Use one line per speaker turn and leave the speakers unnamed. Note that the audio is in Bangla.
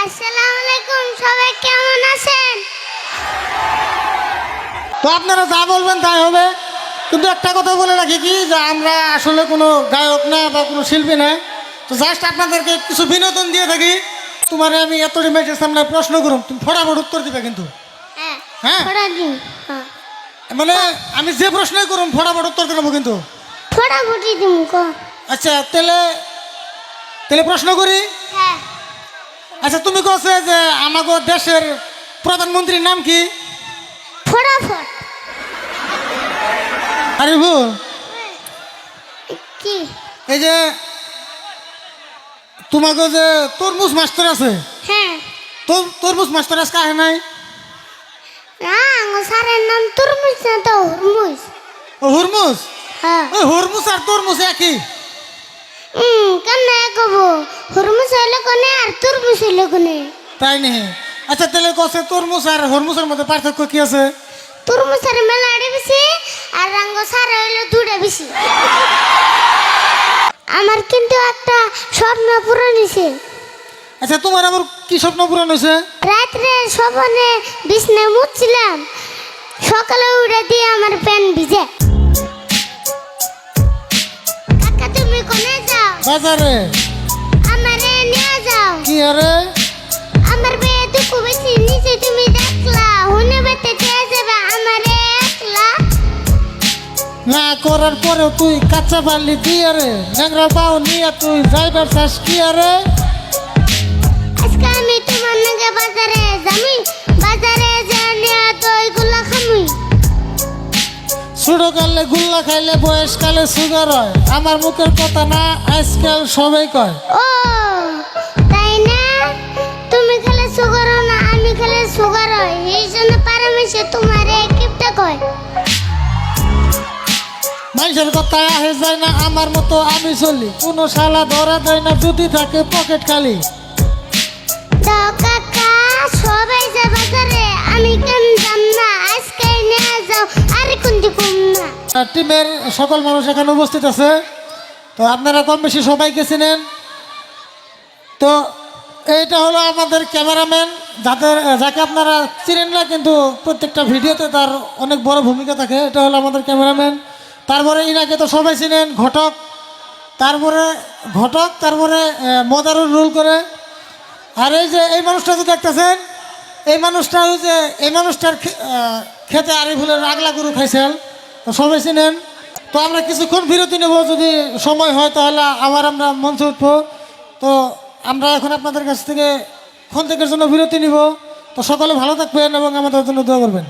আসসালামু আলাইকুম, সবাই কেমন আছেন?
তো আপনারা যা বলবেন তাই হবে, কিন্তু একটা কথা বলে রাখি কি যে আমরা আসলে কোনো গায়ক না বা কোনো শিল্পী না, তো জাস্ট আপনাদেরকে কিছু বিনোদন দিয়ে থাকি। তোমার আমি এত মেয়েদের সামনে প্রশ্ন করুন, তুমি ফটাফট উত্তর দিবে কিন্তু।
হ্যাঁ
হ্যাঁ
ফোড়া দিন। হ্যাঁ
মানে আমি যে প্রশ্নই করুন ফটাফট উত্তর দেবো কিন্তু।
ফোড়া ফুটি দিন কো।
আচ্ছা তাহলে তাহলে প্রশ্ন করি।
হ্যাঁ
আচ্ছা তুমি কছে যে আমাদের দেশের প্রধানমন্ত্রীর নাম কি?
ফোড়াফট।
আরে ভু
কি?
এই যে তোমাকে যে তরমুজ মাস্টার আছে,
হ্যাঁ
তরমুজ মাস্টার আজকে আহে নাই?
না আঙ্গো স্যারের নাম তুরমুজ না তো হুরমুজ।
ও হুরমুজ?
হ্যাঁ
ওই হুরমুজ আর তরমুজ একই?
কেন কব হুরমুজ হইলে কোনে আর তুরমুজ হইলে কোনে?
তাই নেই? আচ্ছা তাহলে কছে তরমুজ আর হুরমুজের মধ্যে পার্থক্য কি আছে?
তুরমুজের মেলাড়ি বেশি আর আঙ্গো স্যার হইলো দুটা বেশি। আমার কিন্তু একটা স্বপ্ন পূরণ হয়েছে।
আচ্ছা তোমার আবার কি স্বপ্ন পূরণ হয়েছে?
রাত্রে সবনে বিছনায় মুছছিলাম, সকালে উঠে দিয়ে আমার প্যান্ট ভিজে। কাকা তুমি কোনে যাও?
বাজারে।
আমারে নিয়ে যাও।
কি আরে?
আমার মেয়ে দুঃখ বেশি নিচে তুমি দেখলা, হুনে বেতে দিয়ে যাবে আমারে একলা।
না করার পরেও তুই কাঁচা বালি দিয়ে রে, ন্যাংরা পাও নিয়ে তুই ড্রাইভার চাস কি আরে?
আজকে আমি তোমার নাকি বাজারে যামি, বাজারে জানিয়া তো ওইগুলা খামুই।
ছোটো কালে গুল্লা খাইলে বয়সকালে সুগার হয়, আমার মুখের কথা না আজকাল সবাই কয়।
ও তাই না? তুমি খেলে সুগার না আমি খেলে সুগার হয়, এই জন্য পারমেশে তোমারে কিপটা কয়।
মানুষের কথা আহে যায় না, আমার মতো আমি চলি, কোনো শালা ধরা দেয় না যদি থাকে পকেট খালি।
দাও কাকা সবাই যা বাজারে, আমি কেন যাম না, আজকে নিয়ে যাও আরে কোনটি কম না।
টিমের সকল মানুষ এখানে উপস্থিত আছে, তো আপনারা কম বেশি সবাইকে চিনেন। তো এইটা হলো আমাদের ক্যামেরাম্যান, যাকে আপনারা চিনেন না কিন্তু প্রত্যেকটা ভিডিওতে তার অনেক বড় ভূমিকা থাকে। এটা হলো আমাদের ক্যামেরাম্যান। তারপরে ইনাকে তো সবাই চিনেন, ঘটক। তারপরে মদারুল রোল করে। আর এই যে এই মানুষটা যে দেখতেছেন, এই মানুষটার খেতে আরিফুলের আগলা গরু খাইছেন, তো সবাই চিনেন। তো আমরা কিছুক্ষণ বিরতি নেব, যদি সময় হয় তাহলে আবার আমরা মঞ্চে উঠবো। তো আমরা এখন আপনাদের কাছ থেকে ক্ষণিকের জন্য বিরতি নিব। তো সকলে ভালো থাকবেন এবং আমাদের জন্য দোয়া করবেন।